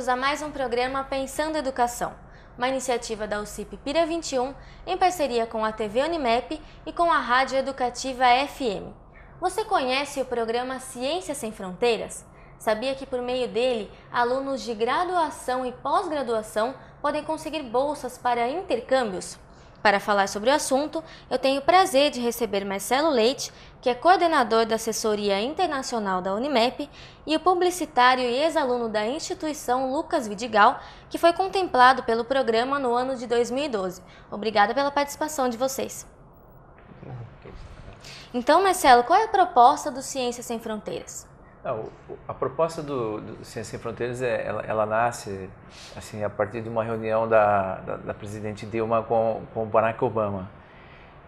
bem-vindos a mais um programa Pensando Educação, uma iniciativa da UCIP Pira 21 em parceria com a TV Unimap e com a Rádio Educativa FM. Você conhece o programa Ciência Sem Fronteiras? Sabia que por meio dele, alunos de graduação e pós-graduação podem conseguir bolsas para intercâmbios? Para falar sobre o assunto, eu tenho o prazer de receber Marcelo Leite, que é coordenador da Assessoria Internacional da Unimap, e o publicitário e ex-aluno da instituição Lucas Vidigal, que foi contemplado pelo programa no ano de 2012. Obrigada pela participação de vocês. Então, Marcelo, qual é a proposta do Ciência Sem Fronteiras? A proposta do Ciência Sem Fronteiras, ela nasce assim, a partir de uma reunião da presidente Dilma com o Barack Obama.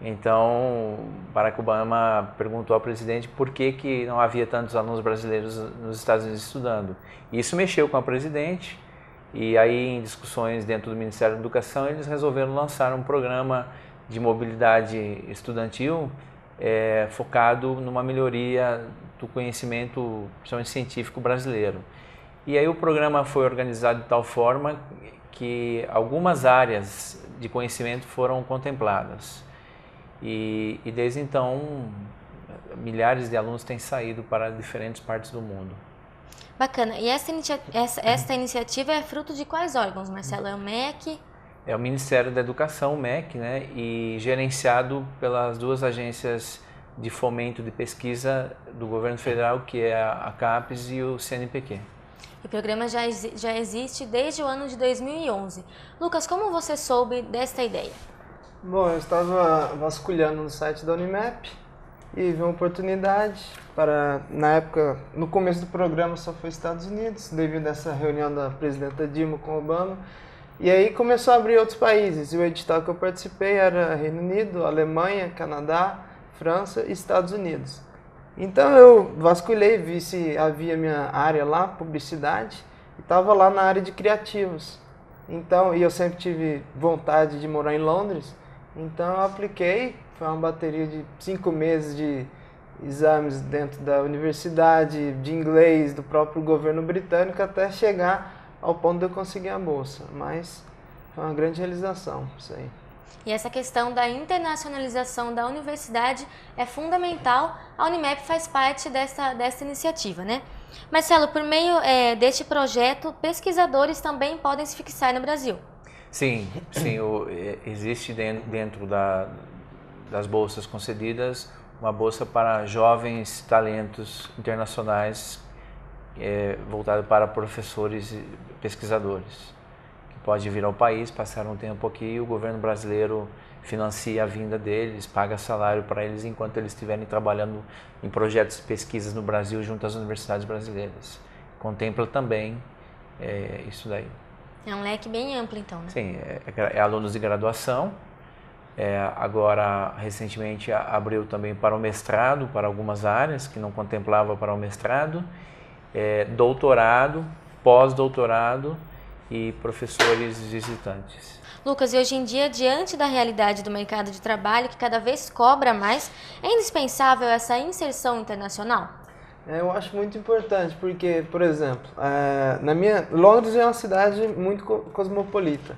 Então, Barack Obama perguntou ao presidente por que não havia tantos alunos brasileiros nos Estados Unidos estudando. E isso mexeu com a presidente, e aí em discussões dentro do Ministério da Educação, eles resolveram lançar um programa de mobilidade estudantil focado numa melhoria do conhecimento, principalmente científico, brasileiro. E aí o programa foi organizado de tal forma que algumas áreas de conhecimento foram contempladas. E desde então, milhares de alunos têm saído para diferentes partes do mundo. Bacana. E esta iniciativa é fruto de quais órgãos, Marcelo? É o MEC? É o Ministério da Educação, o MEC, né? E gerenciado pelas duas agências de fomento de pesquisa do governo federal, que é a CAPES e o CNPq. O programa já existe desde o ano de 2011. Lucas, como você soube desta ideia? Bom, eu estava vasculhando no site da Unimap e vi uma oportunidade para, na época, no começo do programa só foi Estados Unidos, devido a essa reunião da presidenta Dilma com Obama. E aí começou a abrir outros países, e o edital que eu participei era Reino Unido, Alemanha, Canadá, França e Estados Unidos. Então eu vasculhei, vi se havia minha área lá, publicidade, e estava lá na área de criativos. Então, e eu sempre tive vontade de morar em Londres, então eu apliquei, foi uma bateria de 5 meses de exames dentro da universidade, de inglês, do próprio governo britânico, até chegar ao ponto de eu conseguir a bolsa. Mas foi uma grande realização isso aí. E essa questão da internacionalização da universidade é fundamental. A Unimap faz parte dessa iniciativa, né? Marcelo, por meio deste projeto, pesquisadores também podem se fixar no Brasil. Sim, existe dentro das bolsas concedidas uma bolsa para jovens talentos internacionais voltada para professores e pesquisadores. Pode vir ao país, passar um tempo aqui e o governo brasileiro financia a vinda deles, paga salário para eles enquanto eles estiverem trabalhando em projetos de pesquisas no Brasil junto às universidades brasileiras. Contempla também isso daí. É um leque bem amplo então, né? Sim, é alunos de graduação. Agora, recentemente, abriu também para o mestrado, para algumas áreas que não contemplava para o mestrado, doutorado, pós-doutorado, e professores visitantes. Lucas, e hoje em dia, diante da realidade do mercado de trabalho, que cada vez cobra mais, é indispensável essa inserção internacional? Eu acho muito importante, porque, por exemplo, Londres é uma cidade muito cosmopolita,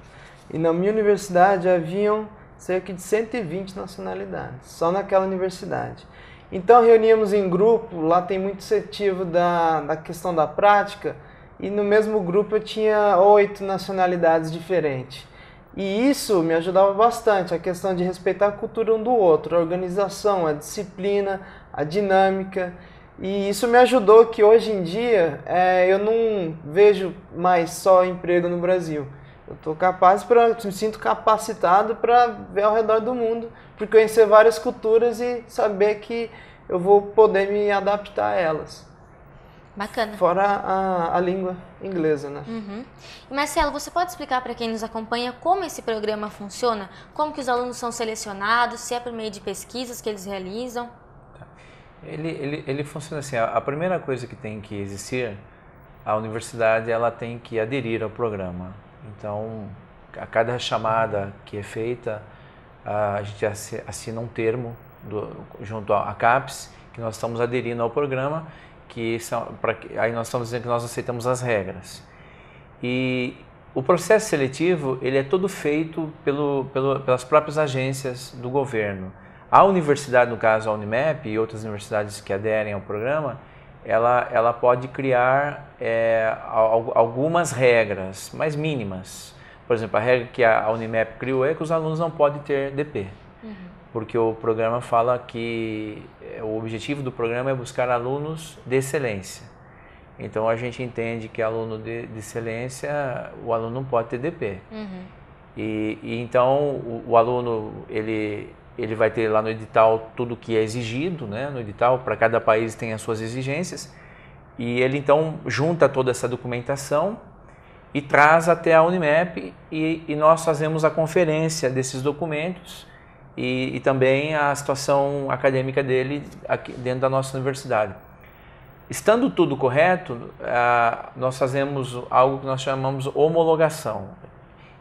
e na minha universidade haviam cerca de 120 nacionalidades, só naquela universidade. Então reuníamos em grupo, lá tem muito incentivo da questão da prática, e no mesmo grupo eu tinha 8 nacionalidades diferentes. E isso me ajudava bastante, a questão de respeitar a cultura um do outro, a organização, a disciplina, a dinâmica. E isso me ajudou que hoje em dia eu não vejo mais só emprego no Brasil. Eu me sinto capacitado para ver ao redor do mundo, para conhecer várias culturas e saber que eu vou poder me adaptar a elas. Bacana. Fora a língua inglesa, né? Uhum. E Marcelo, você pode explicar para quem nos acompanha como esse programa funciona? Como que os alunos são selecionados? Se é por meio de pesquisas que eles realizam? Ele funciona assim, a primeira coisa que tem que existir, a universidade ela tem que aderir ao programa. Então, a cada chamada que é feita, a gente assina um termo junto à CAPES, que nós estamos aderindo ao programa, aí nós estamos dizendo que nós aceitamos as regras. E o processo seletivo ele é todo feito pelas próprias agências do governo. A universidade, no caso a Unimep e outras universidades que aderem ao programa, ela pode criar algumas regras, mas mínimas. Por exemplo, a regra que a Unimep criou é que os alunos não podem ter DP. Porque o programa fala que o objetivo do programa é buscar alunos de excelência. Então a gente entende que aluno de excelência, o aluno não pode ter DP. E então o aluno ele vai ter lá no edital tudo que é exigido, né? No edital, para cada país tem as suas exigências, e ele então junta toda essa documentação e traz até a Unimep e nós fazemos a conferência desses documentos e também a situação acadêmica dele aqui dentro da nossa universidade. Estando tudo correto, nós fazemos algo que nós chamamos homologação.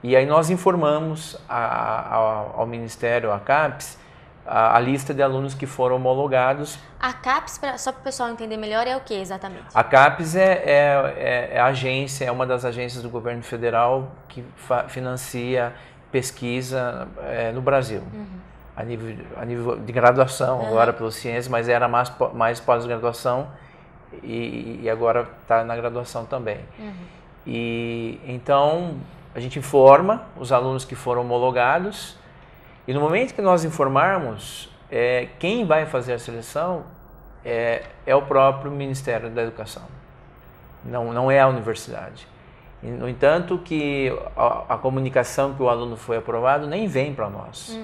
E aí nós informamos ao Ministério, à CAPES, a lista de alunos que foram homologados. A CAPES, só para o pessoal entender melhor, é o que exatamente? A CAPES é a agência, é uma das agências do governo federal que financia pesquisa no Brasil. A nível de graduação, agora pela ciência, mas era mais pós-graduação e agora está na graduação também. E então a gente informa os alunos que foram homologados e no momento que nós informarmos, quem vai fazer a seleção é o próprio Ministério da Educação, não é a universidade. No entanto, que a comunicação que o aluno foi aprovado nem vem para nós,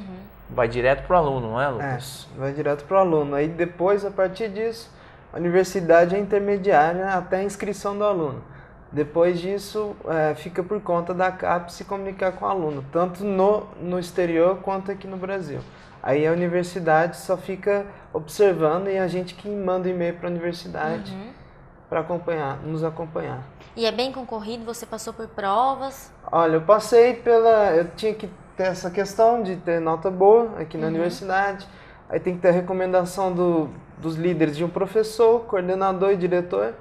vai direto para o aluno, não é, Lucas? Vai direto para o aluno. Aí depois, a partir disso, a universidade é intermediária até a inscrição do aluno. Depois disso, fica por conta da CAPES se comunicar com o aluno, tanto no exterior quanto aqui no Brasil. Aí a universidade só fica observando e a gente que manda e-mail para a universidade para nos acompanhar. E é bem concorrido? Você passou por provas? Olha, eu tinha que ter essa questão de ter nota boa aqui na universidade, aí tem que ter a recomendação dos líderes de um professor, coordenador e diretor.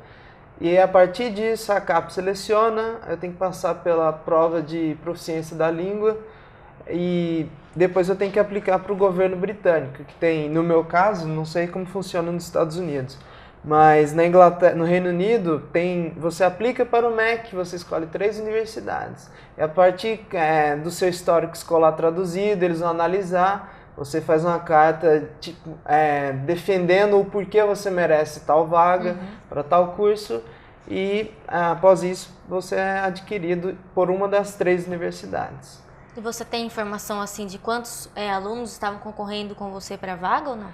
E a partir disso a CAPES seleciona, eu tenho que passar pela prova de proficiência da língua e depois eu tenho que aplicar para o governo britânico, que tem, no meu caso, não sei como funciona nos Estados Unidos, mas na Inglaterra, no Reino Unido, você aplica para o MEC, você escolhe 3 universidades. E a partir do seu histórico escolar traduzido, eles vão analisar, você faz uma carta defendendo o porquê você merece tal vaga para tal curso e após isso você é adquirido por uma das 3 universidades. E você tem informação assim de quantos alunos estavam concorrendo com você para a vaga ou não?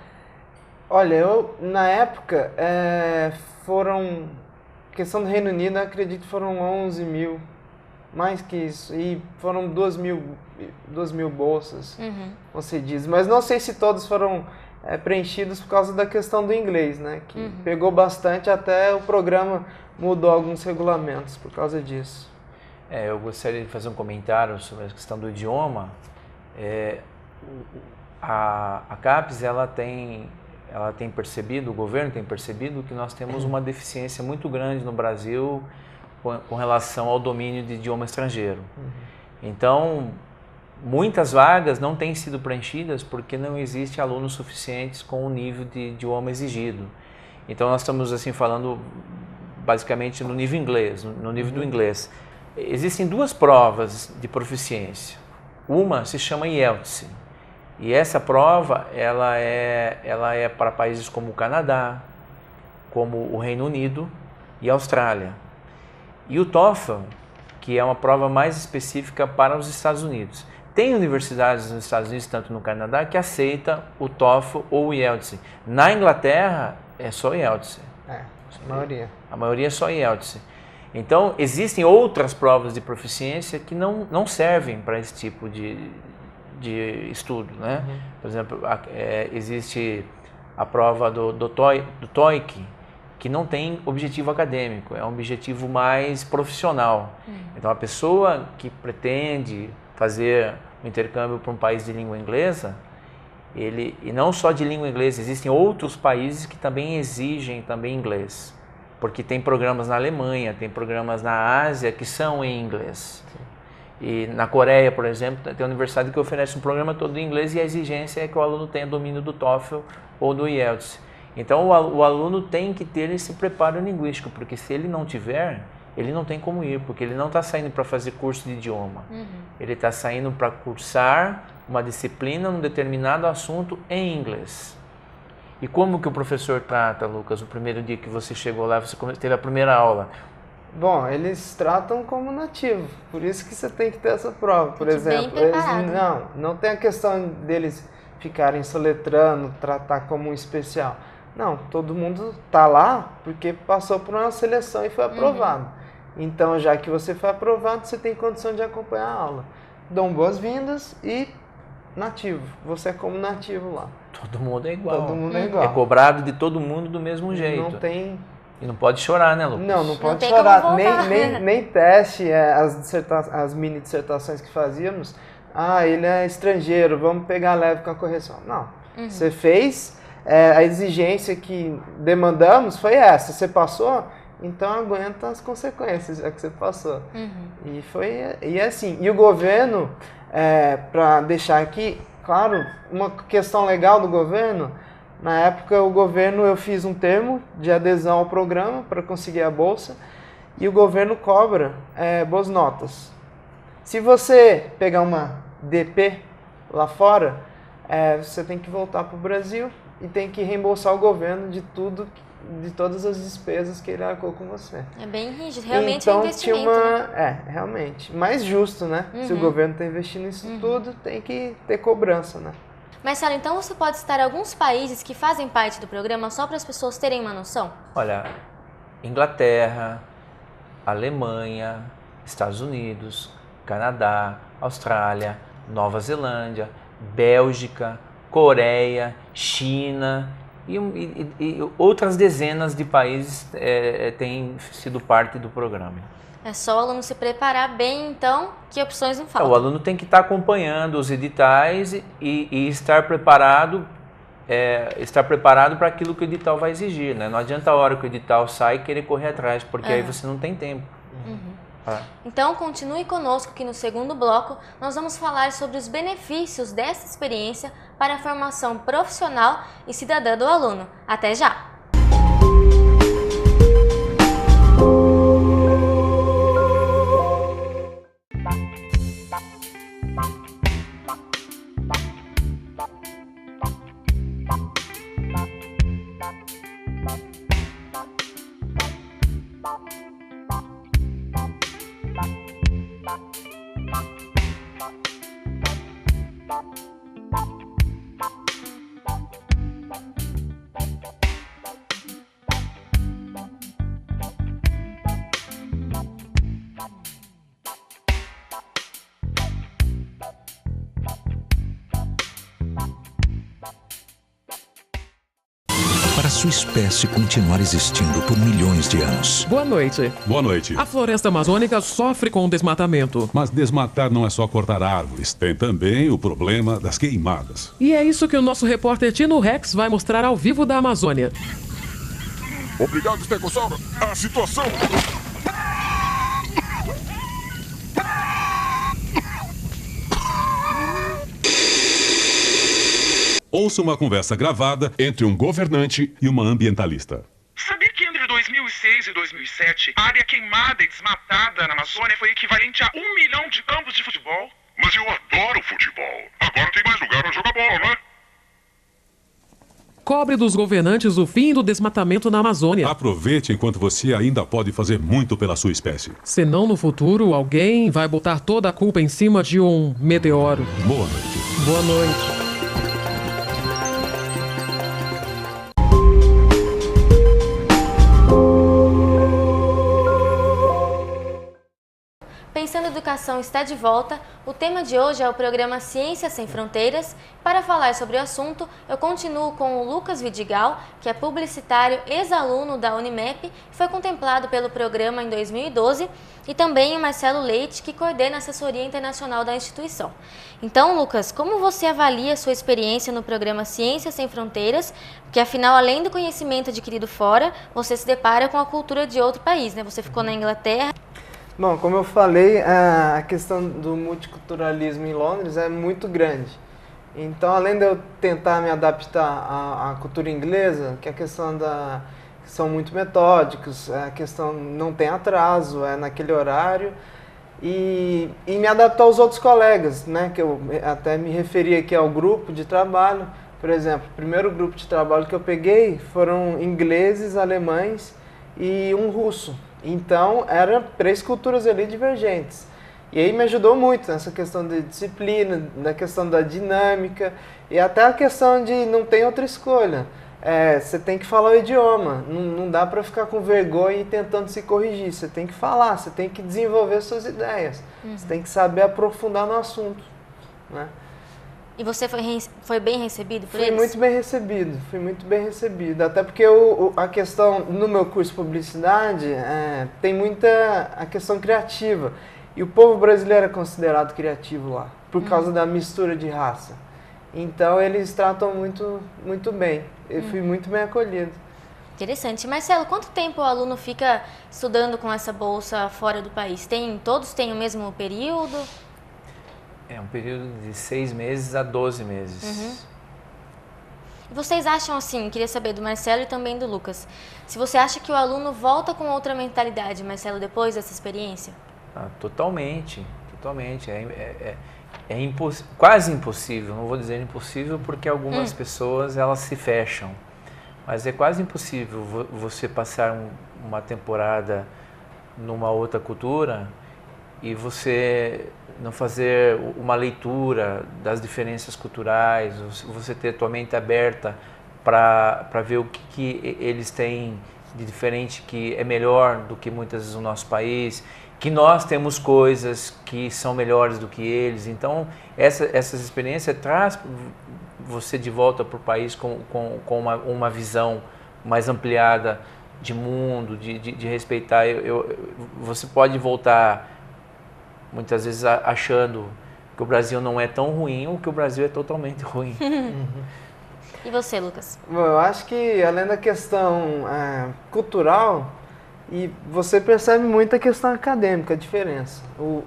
Olha, na época questão do Reino Unido, eu acredito que foram 11 mil, mais que isso, e foram 2 mil bolsas concedidas, mas não sei se todos foram preenchidos por causa da questão do inglês, né, que pegou bastante, até o programa mudou alguns regulamentos por causa disso. Eu gostaria de fazer um comentário sobre a questão do idioma. A CAPES, ela tem percebido, o governo tem percebido que nós temos uma deficiência muito grande no Brasil com relação ao domínio de idioma estrangeiro. Então, muitas vagas não têm sido preenchidas porque não existe alunos suficientes com o nível de idioma exigido. Então, nós estamos assim falando basicamente no nível inglês, no nível do inglês. Existem 2 provas de proficiência. Uma se chama IELTS. E essa prova ela é para países como o Canadá, como o Reino Unido e a Austrália. E o TOEFL, que é uma prova mais específica para os Estados Unidos. Tem universidades nos Estados Unidos, tanto no Canadá, que aceita o TOEFL ou o IELTS. Na Inglaterra é só IELTS. A maioria. A maioria é só IELTS. Então, existem outras provas de proficiência que não servem para esse tipo de estudo, né? Por exemplo, existe a prova do TOEIC, que não tem objetivo acadêmico, é um objetivo mais profissional. Então, a pessoa que pretende fazer um intercâmbio para um país de língua inglesa, e não só de língua inglesa, existem outros países que também exigem também inglês. Porque tem programas na Alemanha, tem programas na Ásia que são em inglês. E na Coreia, por exemplo, tem universidade que oferece um programa todo em inglês e a exigência é que o aluno tenha domínio do TOEFL ou do IELTS. Então o aluno tem que ter esse preparo linguístico, porque se ele não tiver, ele não tem como ir, porque ele não está saindo para fazer curso de idioma. Ele está saindo para cursar uma disciplina num determinado assunto em inglês. E como que o professor trata, Lucas, o primeiro dia que você chegou lá, você teve a primeira aula? Bom, eles tratam como nativo, por isso que você tem que ter essa prova, por Bem exemplo. Não tem a questão deles ficarem soletrando, tratar como um especial. Não, todo mundo tá lá porque passou por uma seleção e foi aprovado. Então, já que você foi aprovado, você tem condição de acompanhar a aula. Dão boas-vindas e nativo. Você é como nativo lá. Todo mundo é igual. Todo mundo é igual. É cobrado de todo mundo do mesmo jeito. Não tem... E não pode chorar, né, Lucas? Não pode tem chorar. como voltar. Nem teste, as mini dissertações que fazíamos. Ele é estrangeiro, vamos pegar leve com a correção. Não. Você fez, a exigência que demandamos foi essa. Você passou, então aguenta as consequências, já que você passou. E assim. E o governo, para deixar aqui, claro, uma questão legal do governo. Na época, eu fiz um termo de adesão ao programa para conseguir a bolsa e o governo cobra boas notas. Se você pegar uma DP lá fora, você tem que voltar para o Brasil e tem que reembolsar o governo de todas as despesas que ele arcou com você. É bem rígido, realmente então, é investimento. Realmente. Mais justo, né? Se o governo está investindo nisso tudo, tem que ter cobrança, né? Marcelo, então você pode citar alguns países que fazem parte do programa só para as pessoas terem uma noção? Olha, Inglaterra, Alemanha, Estados Unidos, Canadá, Austrália, Nova Zelândia, Bélgica, Coreia, China e outras dezenas de países têm sido parte do programa. É só o aluno se preparar bem, então, que opções não faltam. O aluno tem que estar acompanhando os editais e estar preparado para aquilo que o edital vai exigir, né? Não adianta a hora que o edital sai querer correr atrás, porque aí você não tem tempo. Então, continue conosco que no segundo bloco nós vamos falar sobre os benefícios dessa experiência para a formação profissional e cidadã do aluno. Até já! Para sua espécie continuar existindo por milhões de anos. Boa noite. Boa noite. A floresta amazônica sofre com o desmatamento. Mas desmatar não é só cortar árvores, tem também o problema das queimadas. E é isso que o nosso repórter Tino Rex vai mostrar ao vivo da Amazônia. Obrigado, Estegossauro. A situação... Ouça uma conversa gravada entre um governante e uma ambientalista. Sabia que entre 2006 e 2007, a área queimada e desmatada na Amazônia foi equivalente a 1 milhão de campos de futebol? Mas eu adoro futebol. Agora tem mais lugar para jogar bola, não é? Cobre dos governantes o fim do desmatamento na Amazônia. Aproveite enquanto você ainda pode fazer muito pela sua espécie. Senão no futuro alguém vai botar toda a culpa em cima de um meteoro. Boa noite. Boa noite. Pensando em educação Educação está de volta. O tema de hoje é o programa Ciência Sem Fronteiras. Para falar sobre o assunto, eu continuo com o Lucas Vidigal, que é publicitário, ex-aluno da Unimep, que foi contemplado pelo programa em 2012, e também o Marcelo Leite, que coordena a assessoria internacional da instituição. Então, Lucas, como você avalia a sua experiência no programa Ciência Sem Fronteiras? Porque, afinal, além do conhecimento adquirido fora, você se depara com a cultura de outro país, né? Você ficou na Inglaterra. Bom, como eu falei, a questão do multiculturalismo em Londres é muito grande. Então, além de eu tentar me adaptar à cultura inglesa, que é a questão que são muito metódicos, a questão não tem atraso, é naquele horário, e me adaptar aos outros colegas, né, que eu até me referi aqui ao grupo de trabalho. Por exemplo, o primeiro grupo de trabalho que eu peguei foram ingleses, alemães e um russo. Então, eram 3 culturas ali divergentes. E aí me ajudou muito nessa questão de disciplina, na questão da dinâmica e até a questão de não tem outra escolha. Você tem que falar o idioma, não dá para ficar com vergonha e tentando se corrigir. Você tem que falar, você tem que desenvolver suas ideias, você tem que saber aprofundar no assunto, né? E você foi bem recebido por eles? Fui muito bem recebido. Até porque a questão, no meu curso de publicidade, tem muita a questão criativa. E o povo brasileiro é considerado criativo lá, por causa da mistura de raça. Então, eles tratam muito bem. Eu fui muito bem acolhido. Interessante. Marcelo, quanto tempo o aluno fica estudando com essa bolsa fora do país? Todos têm o mesmo período? É um período de 6 meses a 12 meses. E vocês acham assim, queria saber do Marcelo e também do Lucas, se você acha que o aluno volta com outra mentalidade, Marcelo, depois dessa experiência? Totalmente. Quase impossível, não vou dizer impossível porque algumas pessoas elas se fecham, mas é quase impossível você passar uma temporada numa outra cultura e você não fazer uma leitura das diferenças culturais, você ter tua mente aberta para ver o que eles têm de diferente que é melhor do que muitas vezes o nosso país, que nós temos coisas que são melhores do que eles. Então, essas experiências traz você de volta para o país com uma visão mais ampliada de mundo, de respeitar. Você pode voltar muitas vezes achando que o Brasil não é tão ruim ou que o Brasil é totalmente ruim. E você, Lucas? Bom, eu acho que além da questão cultural, e você percebe muito a questão acadêmica, a diferença.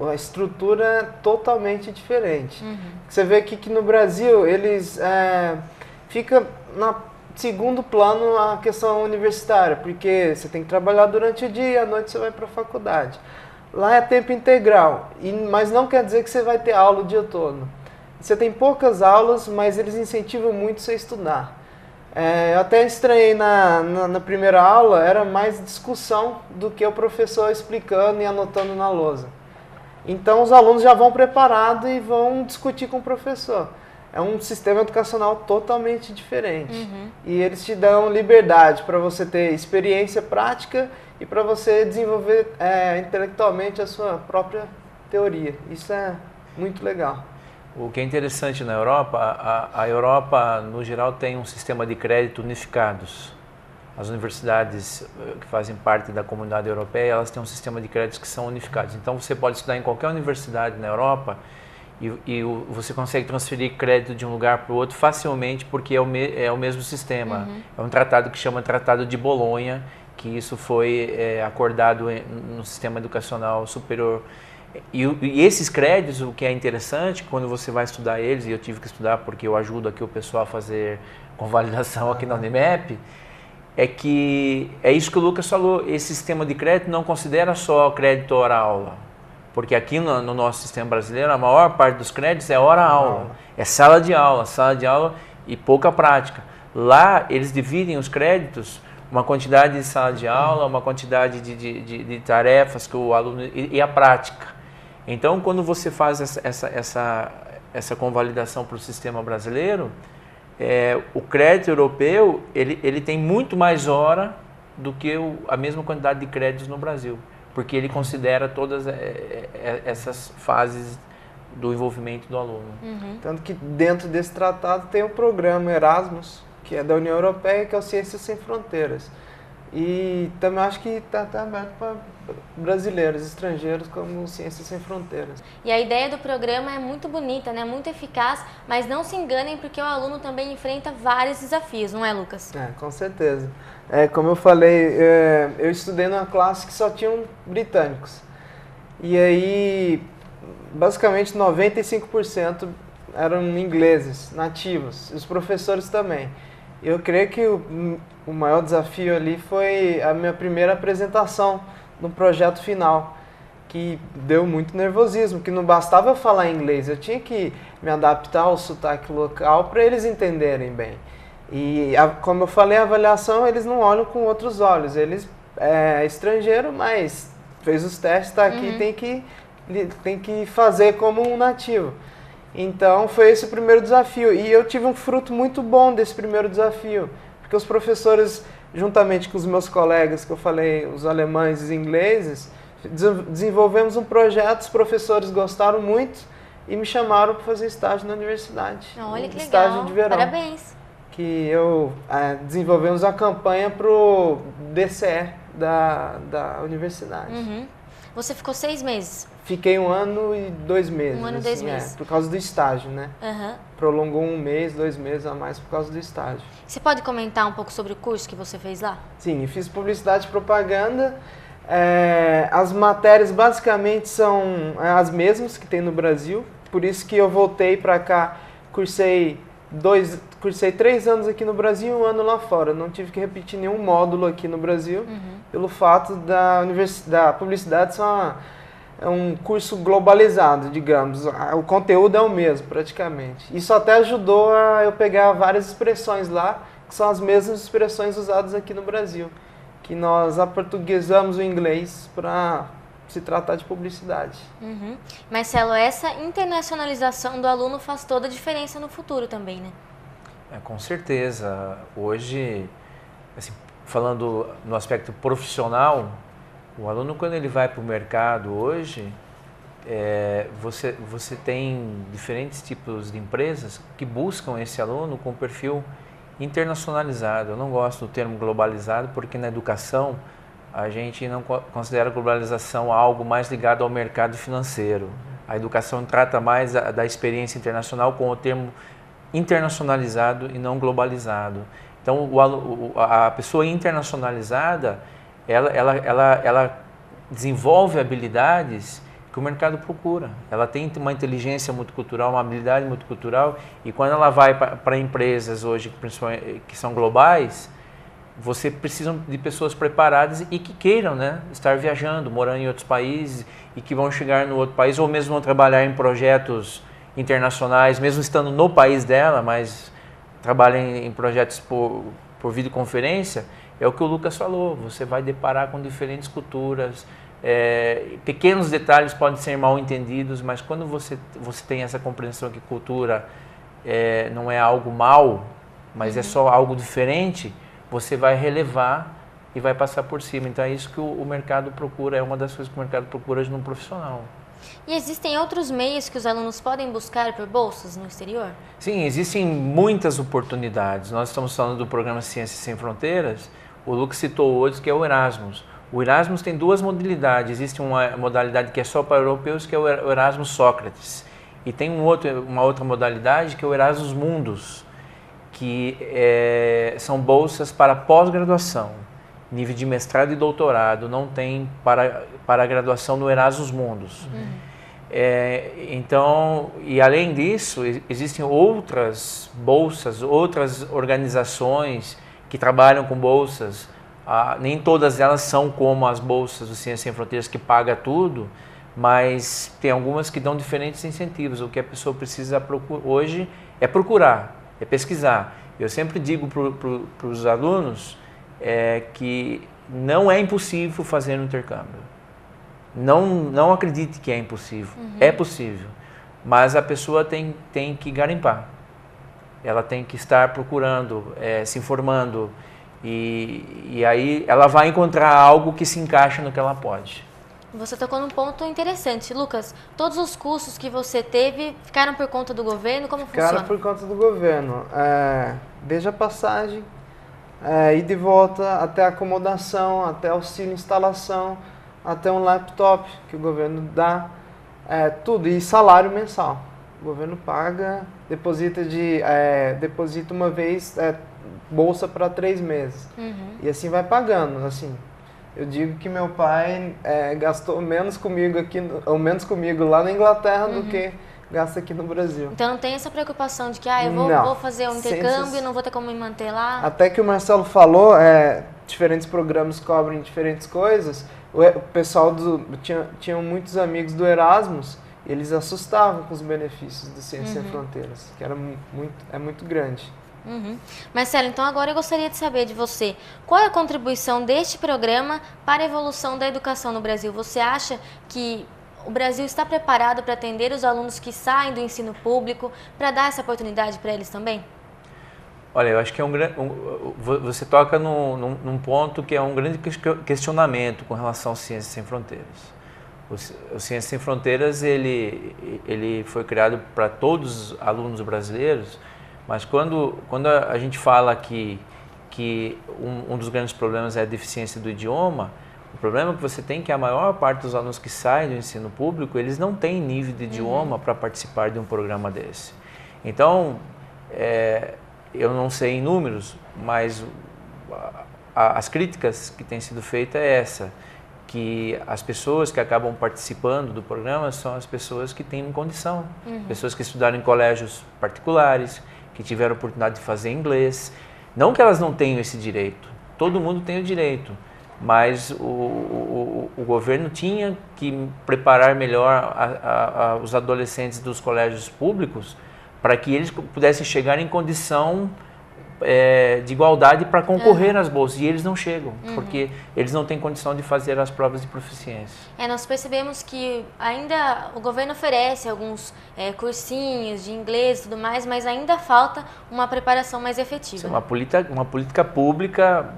A estrutura é totalmente diferente. Você vê que no Brasil eles fica no segundo plano a questão universitária, porque você tem que trabalhar durante o dia e à noite você vai para a faculdade. Lá é tempo integral, mas não quer dizer que você vai ter aula o dia todo. Você tem poucas aulas, mas eles incentivam muito você a estudar. Eu até estranhei na primeira aula, era mais discussão do que o professor explicando e anotando na lousa. Então os alunos já vão preparados e vão discutir com o professor. É um sistema educacional totalmente diferente. E eles te dão liberdade para você ter experiência prática e para você desenvolver intelectualmente a sua própria teoria. Isso é muito legal. O que é interessante na Europa, a Europa, no geral, tem um sistema de crédito unificados. As universidades que fazem parte da comunidade europeia, elas têm um sistema de créditos que são unificados. Então, você pode estudar em qualquer universidade na Europa e você consegue transferir crédito de um lugar para o outro facilmente porque é o mesmo sistema. É um tratado que chama Tratado de Bolonha, que isso foi acordado no sistema educacional superior. E esses créditos, o que é interessante, quando você vai estudar eles, e eu tive que estudar porque eu ajudo aqui o pessoal a fazer convalidação aqui na Unimep, é que é isso que o Lucas falou, esse sistema de crédito não considera só crédito hora-aula, porque aqui no nosso sistema brasileiro a maior parte dos créditos é hora-aula, é sala de aula e pouca prática. Lá eles dividem os créditos, uma quantidade de sala de aula, uma quantidade de tarefas que o aluno e a prática. Então, quando você faz essa convalidação para o sistema brasileiro, o crédito europeu ele tem muito mais hora do que a mesma quantidade de créditos no Brasil. porque ele considera todas essas fases do envolvimento do aluno. Tanto que dentro desse tratado tem o programa Erasmus, que é da União Europeia, que é o Ciências Sem Fronteiras. E também acho que está aberto para brasileiros, estrangeiros, como Ciências Sem Fronteiras. E a ideia do programa é muito bonita, né? Muito eficaz, mas não se enganem porque o aluno também enfrenta vários desafios, não é, Lucas? Com certeza. Como eu falei, eu estudei numa classe que só tinham britânicos. E aí, basicamente 95% eram ingleses, nativos, e os professores também. Eu creio que o maior desafio ali foi a minha primeira apresentação no projeto final, que deu muito nervosismo, que não bastava eu falar inglês, eu tinha que me adaptar ao sotaque local para eles entenderem bem. E, como eu falei, a avaliação eles não olham com outros olhos, eles é estrangeiro, mas fez os testes, está aqui, tem que fazer como um nativo. Então foi esse o primeiro desafio, e eu tive um fruto muito bom desse primeiro desafio, porque os professores, juntamente com os meus colegas, que eu falei, os alemães e os ingleses, desenvolvemos um projeto, os professores gostaram muito e me chamaram para fazer estágio na universidade. Olha que legal, estágio de verão. Parabéns. Que desenvolvemos a campanha para o DCE da universidade. Você ficou 6 meses? Fiquei 1 ano e 2 meses. 1 ano e 2 meses. Por causa do estágio, né? Prolongou 1 mês, 2 meses a mais por causa do estágio. Você pode comentar um pouco sobre o curso que você fez lá? Sim, eu fiz publicidade e propaganda. As matérias basicamente são as mesmas que tem no Brasil. Por isso que eu voltei para cá, cursei 3 anos aqui no Brasil e 1 ano lá fora. Não tive que repetir nenhum módulo aqui no Brasil, pelo fato da publicidade ser um curso globalizado, digamos. O conteúdo é o mesmo, praticamente. Isso até ajudou a eu pegar várias expressões lá, que são as mesmas expressões usadas aqui no Brasil, que nós aportuguesamos o inglês para se tratar de publicidade. Marcelo, essa internacionalização do aluno faz toda a diferença no futuro também, né? Com certeza. Hoje, assim, falando no aspecto profissional, o aluno, quando ele vai para o mercado hoje, você tem diferentes tipos de empresas que buscam esse aluno com perfil internacionalizado. Eu não gosto do termo globalizado porque na educação a gente não considera a globalização algo mais ligado ao mercado financeiro. A educação trata mais da experiência internacional com o termo internacionalizado e não globalizado. Então, a pessoa internacionalizada, ela desenvolve habilidades que o mercado procura. Ela tem uma inteligência multicultural, uma habilidade multicultural, e quando ela vai para empresas hoje, principalmente que são globais, você precisa de pessoas preparadas e que queiram, né, estar viajando, morando em outros países e que vão chegar no outro país ou mesmo vão trabalhar em projetos internacionais, mesmo estando no país dela, mas trabalham em projetos por videoconferência. É o que o Lucas falou, você vai deparar com diferentes culturas, pequenos detalhes podem ser mal entendidos, mas quando você tem essa compreensão que cultura não é algo mal, mas é só algo diferente, você vai relevar e vai passar por cima. Então é isso que o mercado procura, é uma das coisas que o mercado procura de um profissional. E existem outros meios que os alunos podem buscar por bolsas no exterior? Sim, existem muitas oportunidades. Nós estamos falando do programa Ciências Sem Fronteiras, o Lucas citou outros, que é o Erasmus. O Erasmus tem 2 modalidades. Existe uma modalidade que é só para europeus, que é o Erasmus Sócrates. E tem uma outra modalidade, que é o Erasmus Mundus, que são bolsas para pós-graduação, nível de mestrado e doutorado, não tem para a graduação no Erasmus Mundus. Então, e além disso, existem outras bolsas, outras organizações que trabalham com bolsas. Nem todas elas são como as bolsas do Ciências Sem Fronteiras, que paga tudo, mas tem algumas que dão diferentes incentivos. O que a pessoa precisa hoje é procurar, é pesquisar. Eu sempre digo para os alunos que não é impossível fazer um intercâmbio. Não acredite que é impossível. É possível, mas a pessoa tem que garimpar. Ela tem que estar procurando, se informando, e aí ela vai encontrar algo que se encaixa no que ela pode. Você tocou num ponto interessante. Lucas, todos os custos que você teve ficaram por conta do governo? Como Ficaram funciona? por conta do governo. Desde a passagem, ida e volta, até acomodação, até auxílio instalação, até um laptop que o governo dá, tudo. E salário mensal. O governo paga, deposita uma vez, bolsa para 3 meses. E assim vai pagando, assim. Eu digo que meu pai gastou menos comigo lá na Inglaterra do que gasta aqui no Brasil. Então não tem essa preocupação de que eu vou fazer um intercâmbio e não vou ter como me manter lá? Até que o Marcelo falou, diferentes programas cobrem diferentes coisas. O pessoal tinha muitos amigos do Erasmus, e eles assustavam com os benefícios do Ciência Sem Fronteiras, que é muito grande. Marcelo, então agora eu gostaria de saber de você, qual é a contribuição deste programa para a evolução da educação no Brasil? Você acha que o Brasil está preparado para atender os alunos que saem do ensino público, para dar essa oportunidade para eles também? Olha, eu acho que você toca num ponto que é um grande questionamento com relação ao Ciência Sem Fronteiras. O Ciência Sem Fronteiras ele foi criado para todos os alunos brasileiros, mas quando a gente fala que um dos grandes problemas é a deficiência do idioma, o problema que você tem é que a maior parte dos alunos que saem do ensino público, eles não têm nível de idioma para participar de um programa desse. Então, eu não sei em números, mas as críticas que têm sido feitas é essa, que as pessoas que acabam participando do programa são as pessoas que têm condição, pessoas que estudaram em colégios particulares, que tiveram a oportunidade de fazer inglês. Não que elas não tenham esse direito, todo mundo tem o direito, mas o governo tinha que preparar melhor os adolescentes dos colégios públicos para que eles pudessem chegar em condição de igualdade para concorrer às bolsas, e eles não chegam, porque eles não têm condição de fazer as provas de proficiência. Nós percebemos que ainda o governo oferece alguns cursinhos de inglês e tudo mais, mas ainda falta uma preparação mais efetiva. Isso é uma política pública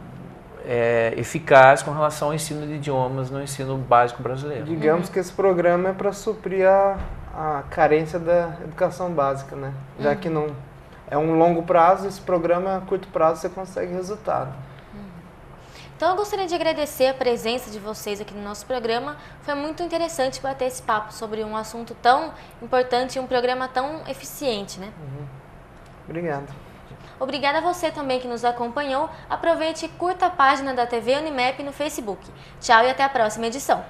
eficaz com relação ao ensino de idiomas no ensino básico brasileiro. Digamos que esse programa é para suprir a carência da educação básica, né? Já que não é um longo prazo, esse programa a curto prazo você consegue resultado. Então eu gostaria de agradecer a presença de vocês aqui no nosso programa. Foi muito interessante bater esse papo sobre um assunto tão importante e um programa tão eficiente, né? Obrigado. Obrigada a você também que nos acompanhou. Aproveite e curta a página da TV Unimap no Facebook. Tchau e até a próxima edição.